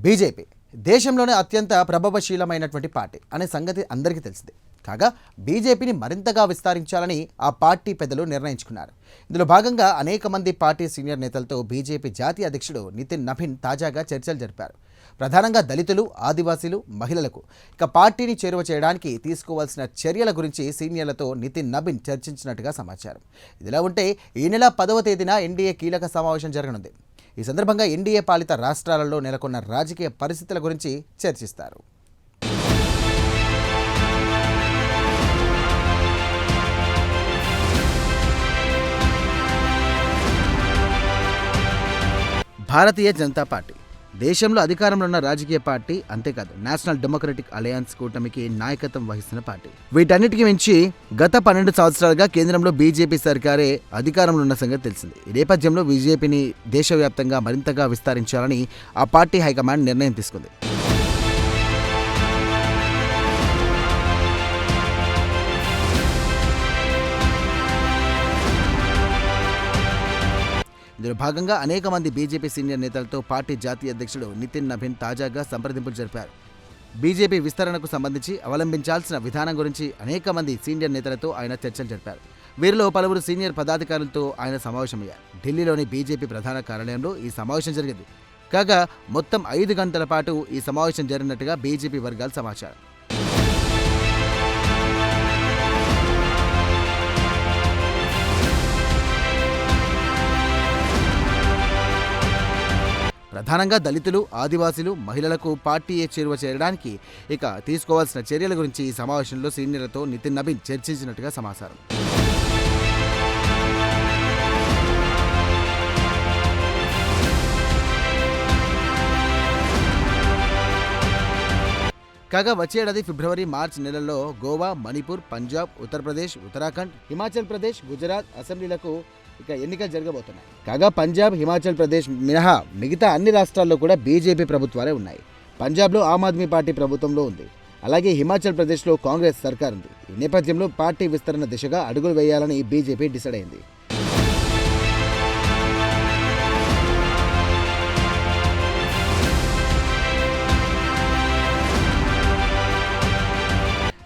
BJP దేశంలోనే అత్యంత ప్రభావశీలమైనటువంటి party అనే సంగతి అందరికీ తెలిసిందే. కాగా బీజేపీని మరింతగా విస్తరించాలని ఆ పార్టీ పెద్దలు నిర్ణయించుకున్నారు. ఇందులో భాగంగా అనేక మంది పార్టీ సీనియర్ నేతలతో బీజేపీ జాతీయ అధ్యక్షుడు నితిన్ నబీన్ తాజాగా చర్చలు జరిపారు. ప్రధానంగా దళితులు, ఆదివాసీలు, మహిళలకు పార్టీని చేరువ చేయడానికి తీసుకోవాల్సిన చర్యల గురించి సీనియర్లతో నితిన్ నబీన్ చర్చించినట్టుగా సమాచారం. ఇదిలా ఉంటే ఈ నెల 10వ తేదీన ఎన్డీఏ కీలక సమావేశం జరగనుంది. ఈ సందర్భంగా ఎన్డీఏ పాలిత రాష్ట్రాలలో నెలకొన్న రాజకీయ పరిస్థితుల గురించి చర్చిస్తారు. భారతీయ జనతా పార్టీ దేశంలో అధికారంలో ఉన్న రాజకీయ పార్టీ, అంతేకాదు నేషనల్ డెమోక్రటిక్ అలయన్స్ కూటమికి నాయకత్వం వహిస్తున్న పార్టీ. వీటన్నిటికీ మించి గత 12 సంవత్సరాలుగా కేంద్రంలో బీజేపీ సర్కారే అధికారంలో ఉన్న సంగతి తెలిసింది. ఈ నేపథ్యంలో బీజేపీని దేశవ్యాప్తంగా మరింతగా విస్తరించాలని ఆ పార్టీ హైకమాండ్ నిర్ణయం తీసుకుంది. ఇందులో భాగంగా అనేక మంది బీజేపీ సీనియర్ నేతలతో పార్టీ జాతీయ అధ్యక్షుడు నితిన్ నబీన్ తాజాగా సంప్రదింపులు జరిపారు. బీజేపీ విస్తరణకు సంబంధించి అవలంబించాల్సిన విధానం గురించి అనేక మంది సీనియర్ నేతలతో ఆయన చర్చలు జరిపారు. వీరిలో పలువురు సీనియర్ పదాధికారులతో ఆయన సమావేశమయ్యారు. ఢిల్లీలోని బీజేపీ ప్రధాన కార్యాలయంలో ఈ సమావేశం జరిగింది. కాగా మొత్తం 5 గంటల పాటు ఈ సమావేశం జరిగినట్టుగా బీజేపీ వర్గాల సమాచారం. ప్రధానంగా దళితులు, ఆదివాసీలు, మహిళలకు పార్టీయే చేరువ చేయడానికి తీసుకోవాల్సిన చర్యల గురించి ఈ సమావేశంలో సీనియర్లతో నితిన్ నబీన్ చర్చించినట్టుగా సమాచారం. కాగా వచ్చే ఏడాది ఫిబ్రవరి, మార్చి నెలల్లో గోవా, మణిపూర్, పంజాబ్, ఉత్తరప్రదేశ్, ఉత్తరాఖండ్, హిమాచల్ ప్రదేశ్, గుజరాత్ అసెంబ్లీలకు ఎన్నికలు జరగబోతున్నాయి. కాగా పంజాబ్, హిమాచల్ ప్రదేశ్ మినహా మిగతా అన్ని రాష్ట్రాల్లో కూడా బీజేపీ ప్రభుత్వాలే ఉన్నాయి. పంజాబ్లో ఆమ్ ఆద్మీ పార్టీ ప్రభుత్వంలో ఉంది. అలాగే హిమాచల్ ప్రదేశ్లో కాంగ్రెస్ సర్కార్ ఉంది. ఈ నేపథ్యంలో పార్టీ విస్తరణ దిశగా అడుగులు వేయాలని బీజేపీ డిసైడ్ అయింది.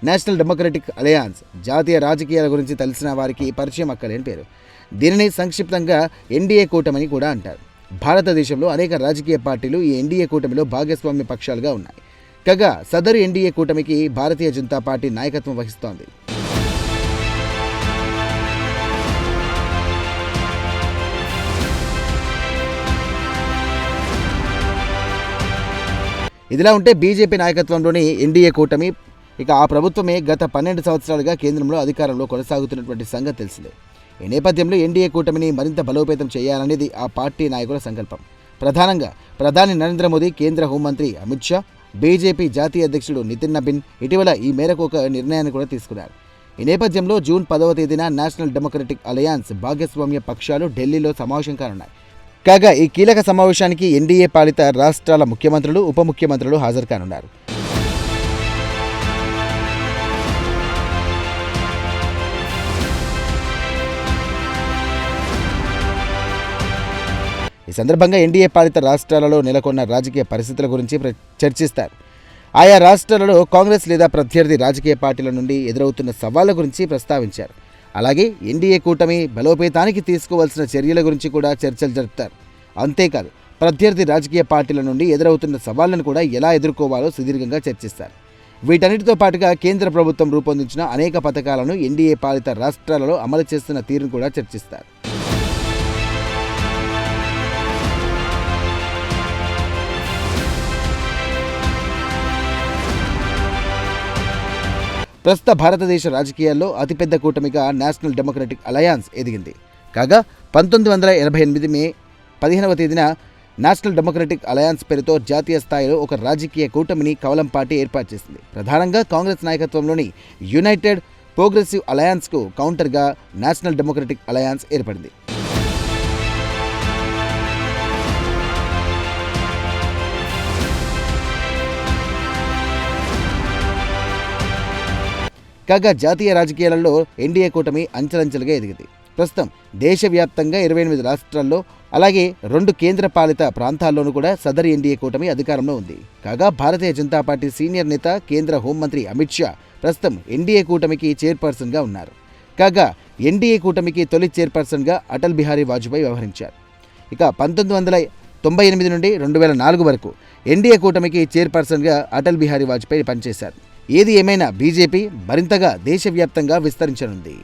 నేషనల్ డెమోక్రటిక్ అలయన్స్ జాతీయ రాజకీయాల గురించి తెలిసిన వారికి పరిచయం అక్కలేని పేరు. దీనిని సంక్షిప్తంగా ఎన్డీఏ కూటమిని కూడా అంటారు. భారతదేశంలో అనేక రాజకీయ పార్టీలు ఈ ఎన్డీఏ కూటమిలో భాగస్వామ్య పక్షాలుగా ఉన్నాయి. కాగా సదరు ఎన్డీఏ కూటమికి భారతీయ జనతా పార్టీ నాయకత్వం వహిస్తోంది. ఇదిలా ఉంటే బీజేపీ నాయకత్వంలోని ఎన్డీఏ కూటమి ఆ ప్రభుత్వమే గత 12 సంవత్సరాలుగా కేంద్రంలో అధికారంలో కొనసాగుతున్నటువంటి సంగతి తెలిసిందే. ఈ నేపథ్యంలో ఎన్డీఏ కూటమిని మరింత బలోపేతం చేయాలనేది ఆ పార్టీ నాయకుల సంకల్పం. ప్రధానంగా ప్రధాని నరేంద్ర మోదీ, కేంద్ర హోంమంత్రి అమిత్ షా, బీజేపీ జాతీయ అధ్యక్షుడు నితిన్ నబీన్ ఇటీవల ఈ మేరకు ఒక నిర్ణయాన్ని కూడా తీసుకున్నారు. ఈ నేపథ్యంలో జూన్ 10వ తేదీన నేషనల్ డెమోక్రటిక్ అలయన్స్ భాగస్వామ్య పక్షాలు ఢిల్లీలో సమావేశం కానున్నాయి. కాగా ఈ కీలక సమావేశానికి ఎన్డీఏ పాలిత రాష్ట్రాల ముఖ్యమంత్రులు, ఉప ముఖ్యమంత్రులు హాజరు కానున్నారు. ఈ సందర్భంగా ఎన్డీఏ పాలిత రాష్ట్రాలలో నెలకొన్న రాజకీయ పరిస్థితుల గురించి చర్చిస్తారు. ఆయా రాష్ట్రాలలో కాంగ్రెస్ లేదా ప్రత్యర్థి రాజకీయ పార్టీల నుండి ఎదురవుతున్న సవాళ్ల గురించి ప్రస్తావించారు. అలాగే ఎన్డీఏ కూటమి బలోపేతానికి తీసుకోవాల్సిన చర్యల గురించి కూడా చర్చలు జరుపుతారు. అంతేకాదు ప్రత్యర్థి రాజకీయ పార్టీల నుండి ఎదురవుతున్న సవాళ్లను కూడా ఎలా ఎదుర్కోవాలో సుదీర్ఘంగా చర్చిస్తారు. వీటన్నిటితో పాటుగా కేంద్ర ప్రభుత్వం రూపొందించిన అనేక పథకాలను ఎన్డీఏ పాలిత రాష్ట్రాలలో అమలు చేస్తున్న తీరును కూడా చర్చిస్తారు. ప్రస్తుత భారతదేశ రాజకీయాల్లో అతిపెద్ద కూటమిగా నేషనల్ డెమోక్రటిక్ అలయన్స్ ఎదిగింది. కాగా 1988 మే 15వ తేదీన నేషనల్ డెమోక్రటిక్ అలయన్స్ పేరుతో జాతీయ స్థాయిలో ఒక రాజకీయ కూటమిని కమలం పార్టీ ఏర్పాటు చేసింది. ప్రధానంగా కాంగ్రెస్ నాయకత్వంలోని యునైటెడ్ ప్రోగ్రెసివ్ అలయన్స్కు కౌంటర్గా నేషనల్ డెమోక్రటిక్ అలయన్స్ ఏర్పడింది. కాగా జాతీయ రాజకీయాలలో ఎన్డీఏ కూటమి అంచెలంచెలుగా ఎదిగింది. ప్రస్తుతం దేశవ్యాప్తంగా 28 రాష్ట్రాల్లో అలాగే 2 కేంద్రపాలిత ప్రాంతాల్లోనూ కూడా సదరు ఎన్డీఏ కూటమి అధికారంలో ఉంది. కాగా భారతీయ జనతా పార్టీ సీనియర్ నేత కేంద్ర హోంమంత్రి అమిత్ షా ప్రస్తుతం ఎన్డీఏ కూటమికి చైర్పర్సన్గా ఉన్నారు. కాగా ఎన్డీఏ కూటమికి తొలి చైర్పర్సన్గా అటల్ బిహారీ వాజ్పేయి వ్యవహరించారు. ఇక 1998 నుండి 2004 వరకు ఎన్డీఏ కూటమికి చైర్పర్సన్గా అటల్ బిహారీ వాజ్పేయి పనిచేశారు. ఏది ఏమైనా బీజేపీ మరింతగా దేశవ్యాప్తంగా విస్తరించనుంది.